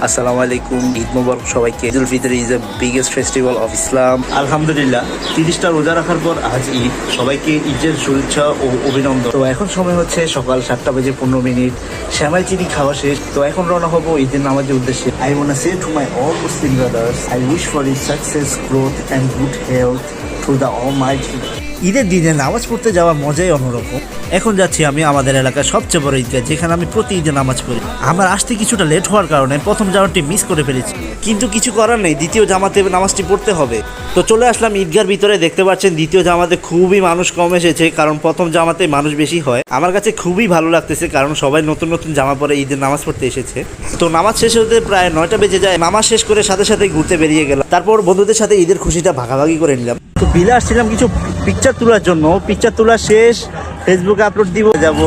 আসসালামু আলাইকুম, ঈদ মোবারক সবাইকে। Eid ul Fitr is the biggest festival of Islam. আলহামদুলিল্লাহ 30টা রোজা রাখার পর আজ ঈদ। সবাইকে ঈদের শুভেচ্ছা ও অভিনন্দন। তো এখন সময় হচ্ছে সকাল 7:15। শ্যামাই চিনি খাওয়া শেষ। তো এখন রওনা হবো ঈদের নামাজের উদ্দেশ্যে। I wanna say to my all Muslim brothers, I wish for your success, growth and good health through the Almighty. ঈদের দিনে নামাজ পড়তে যাওয়ার মজাই অন্যরকম। এখন যাচ্ছি আমি আমাদের এলাকার সবচেয়ে বড় ঈদগাহ, যেখানে আমি প্রতি ঈদে নামাজ পড়ি। আমার আসতে কিছুটা লেট হওয়ার কারণে প্রথম জামাতটি মিস করে ফেলেছি, কিন্তু কিছু করার নেই, দ্বিতীয় জামাতে নামাজটি পড়তে হবে। তো চলে আসলাম ঈদগাহর ভিতরে। দেখতে পাচ্ছেন দ্বিতীয় জামাতে খুবই মানুষ কম এসেছে, কারণ প্রথম জামাতে মানুষ বেশি হয়। আমার কাছে খুবই ভালো লাগতেছে, কারণ সবাই নতুন নতুন জামা পরে ঈদের নামাজ পড়তে এসেছে। তো নামাজ শেষ হতে প্রায় 9টা বেজে যায়। নামাজ শেষ করে সাথে সাথে ঘুরতে বেরিয়ে গেলাম। তারপর বন্ধুদের সাথে ঈদের খুশিটা ভাগাভাগি করে নিলাম। তো বিলে আসছিলাম কিছু পিকচার তোলার জন্য। পিকচার তোলা শেষ, ফেসবুকে আপলোড দিব, যাব